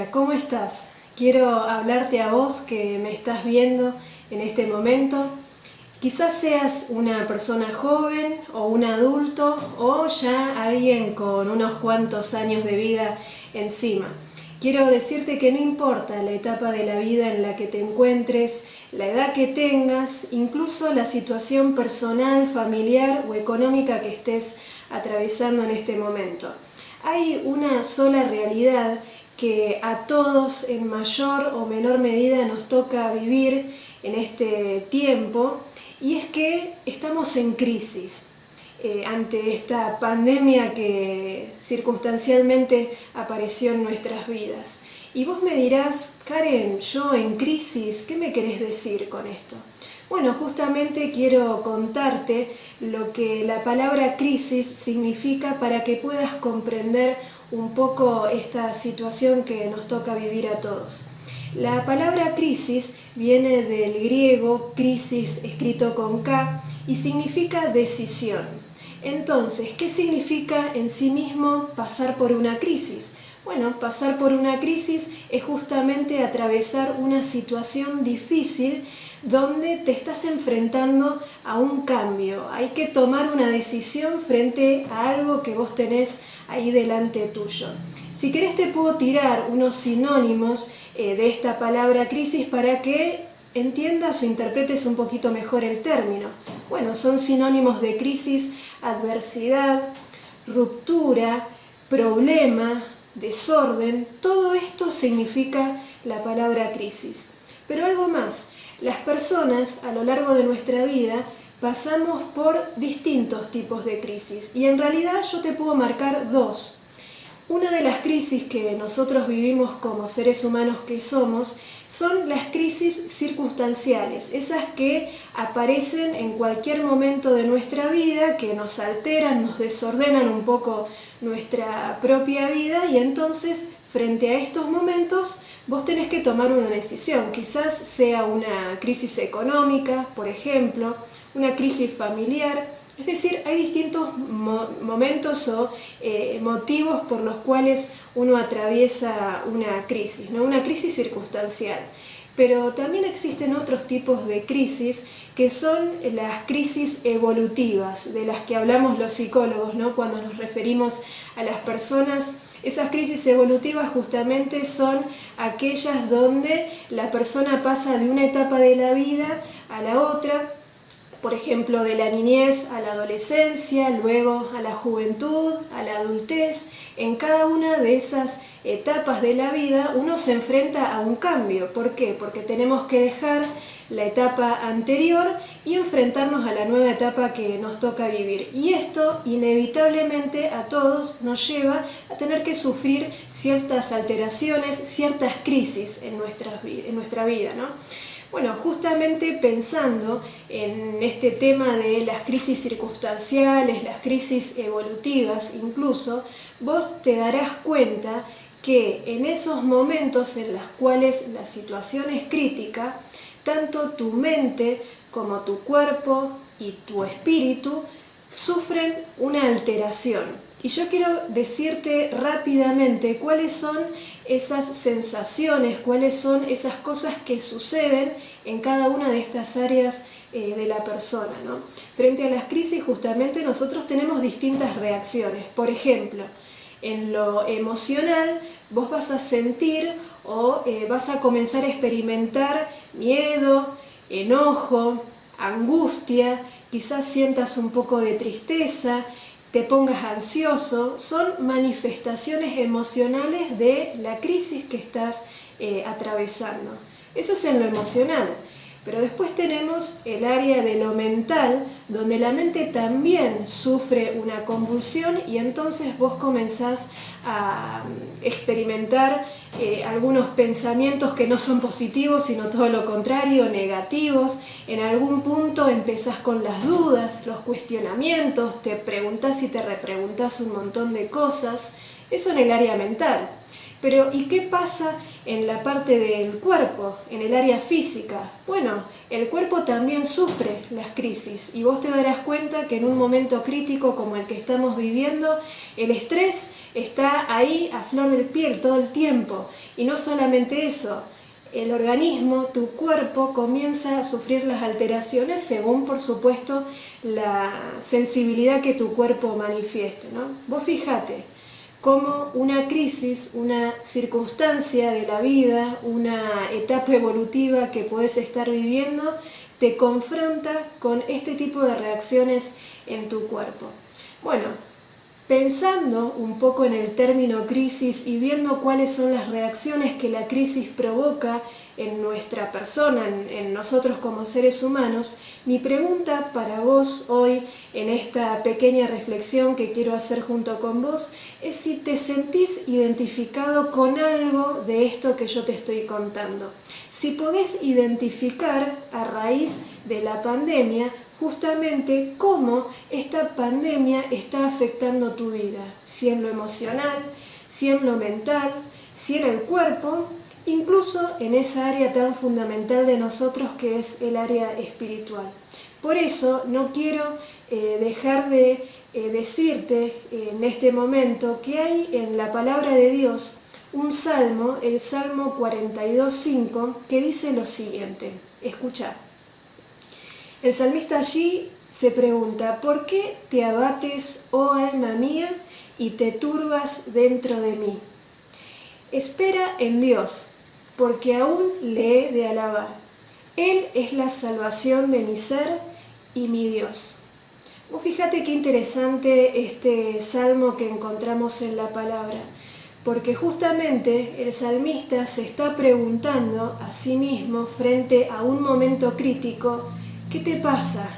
Hola, ¿cómo estás? Quiero hablarte a vos que me estás viendo en este momento. Quizás seas una persona joven o un adulto o ya alguien con unos cuantos años de vida encima. Quiero decirte que no importa la etapa de la vida en la que te encuentres, la edad que tengas, incluso la situación personal, familiar o económica que estés atravesando en este momento. Hay una sola realidad que a todos en mayor o menor medida nos toca vivir en este tiempo, y es que estamos en crisis ante esta pandemia que circunstancialmente apareció en nuestras vidas. Y vos me dirás, Karen, yo en crisis, ¿qué me querés decir con esto? Bueno, justamente quiero contarte lo que la palabra crisis significa para que puedas comprender un poco esta situación que nos toca vivir a todos. La palabra crisis viene del griego crisis escrito con K y significa decisión. Entonces, ¿qué significa en sí mismo pasar por una crisis? Bueno, pasar por una crisis es justamente atravesar una situación difícil donde te estás enfrentando a un cambio. Hay que tomar una decisión frente a algo que vos tenés ahí delante tuyo. Si querés te puedo tirar unos sinónimos de esta palabra crisis para que entiendas o interpretes un poquito mejor el término. Bueno, son sinónimos de crisis: adversidad, ruptura, problema, desorden. Todo esto significa la palabra crisis. Pero algo más, las personas a lo largo de nuestra vida pasamos por distintos tipos de crisis y en realidad yo te puedo marcar dos. Una de las crisis que nosotros vivimos como seres humanos que somos son las crisis circunstanciales, esas que aparecen en cualquier momento de nuestra vida, que nos alteran, nos desordenan un poco nuestra propia vida, y entonces frente a estos momentos vos tenés que tomar una decisión. Quizás sea una crisis económica, por ejemplo, una crisis familiar. Es decir, hay distintos momentos o motivos por los cuales uno atraviesa una crisis, ¿no? Una crisis circunstancial. Pero también existen otros tipos de crisis que son las crisis evolutivas, de las que hablamos los psicólogos, ¿no? Cuando nos referimos a las personas. Esas crisis evolutivas justamente son aquellas donde la persona pasa de una etapa de la vida a la otra. Por ejemplo, de la niñez a la adolescencia, luego a la juventud, a la adultez. En cada una de esas etapas de la vida uno se enfrenta a un cambio. ¿Por qué? Porque tenemos que dejar la etapa anterior y enfrentarnos a la nueva etapa que nos toca vivir. Y esto inevitablemente a todos nos lleva a tener que sufrir ciertas alteraciones, ciertas crisis en nuestra vida, ¿no? Bueno, justamente pensando en este tema de las crisis circunstanciales, las crisis evolutivas incluso, vos te darás cuenta que en esos momentos en los cuales la situación es crítica, tanto tu mente como tu cuerpo y tu espíritu sufren una alteración. Y yo quiero decirte rápidamente cuáles son esas sensaciones, cuáles son esas cosas que suceden en cada una de estas áreas de la persona, ¿no? Frente a las crisis justamente nosotros tenemos distintas reacciones. Por ejemplo, en lo emocional vos vas a sentir o vas a comenzar a experimentar miedo, enojo, angustia, quizás sientas un poco de tristeza, te pongas ansioso. Son manifestaciones emocionales de la crisis que estás atravesando. Eso es en lo emocional. Pero después tenemos el área de lo mental, donde la mente también sufre una convulsión y entonces vos comenzás a experimentar algunos pensamientos que no son positivos, sino todo lo contrario, negativos. En algún punto empezás con las dudas, los cuestionamientos, te preguntás y te repreguntás un montón de cosas. Eso en el área mental. Pero ¿y qué pasa en la parte del cuerpo, en el área física? Bueno, el cuerpo también sufre las crisis y vos te darás cuenta que en un momento crítico como el que estamos viviendo, el estrés está ahí a flor de piel todo el tiempo. Y no solamente eso, el organismo, tu cuerpo, comienza a sufrir las alteraciones según, por supuesto, la sensibilidad que tu cuerpo manifieste, ¿no? Vos fíjate cómo una crisis, una circunstancia de la vida, una etapa evolutiva que podés estar viviendo, te confronta con este tipo de reacciones en tu cuerpo. Bueno, pensando un poco en el término crisis y viendo cuáles son las reacciones que la crisis provoca en nuestra persona, en nosotros como seres humanos, mi pregunta para vos hoy, en esta pequeña reflexión que quiero hacer junto con vos, es si te sentís identificado con algo de esto que yo te estoy contando. Si podés identificar a raíz de la pandemia justamente cómo esta pandemia está afectando tu vida, si en lo emocional, si en lo mental, si en el cuerpo, incluso en esa área tan fundamental de nosotros que es el área espiritual. Por eso no quiero dejar de decirte en este momento que hay en la palabra de Dios un salmo, el Salmo 42:5, que dice lo siguiente, escuchá. El salmista allí se pregunta, ¿por qué te abates, oh alma mía, y te turbas dentro de mí? Espera en Dios, porque aún le he de alabar. Él es la salvación de mi ser y mi Dios. Fíjate qué interesante este salmo que encontramos en la palabra, porque justamente el salmista se está preguntando a sí mismo frente a un momento crítico, ¿qué te pasa?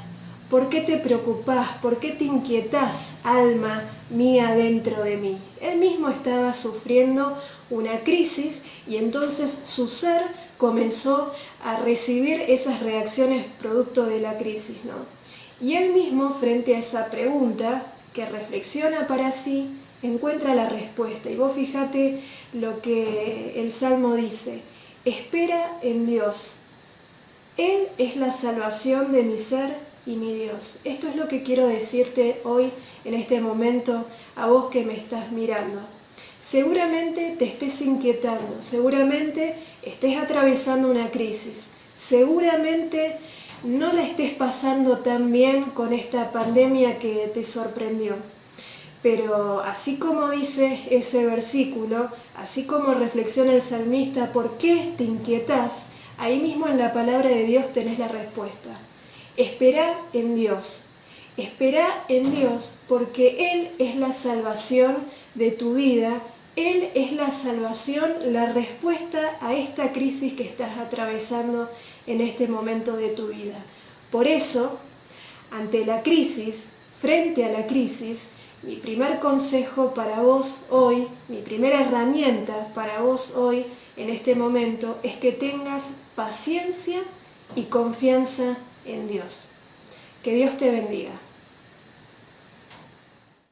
¿Por qué te preocupás? ¿Por qué te inquietás, alma mía, dentro de mí? Él mismo estaba sufriendo una crisis y entonces su ser comenzó a recibir esas reacciones producto de la crisis, ¿no? Y él mismo, frente a esa pregunta, que reflexiona para sí, encuentra la respuesta. Y vos fíjate lo que el Salmo dice, espera en Dios. Él es la salvación de mi ser y mi Dios. Esto es lo que quiero decirte hoy, en este momento, a vos que me estás mirando. Seguramente te estés inquietando, seguramente estés atravesando una crisis, seguramente no la estés pasando tan bien con esta pandemia que te sorprendió. Pero así como dice ese versículo, así como reflexiona el salmista, ¿por qué te inquietás? Ahí mismo en la palabra de Dios tenés la respuesta. Esperá en Dios. Esperá en Dios porque Él es la salvación de tu vida. Él es la salvación, la respuesta a esta crisis que estás atravesando en este momento de tu vida. Por eso, ante la crisis, frente a la crisis, mi primer consejo para vos hoy, mi primera herramienta para vos hoy, en este momento, es que tengas paciencia y confianza en Dios. Que Dios te bendiga.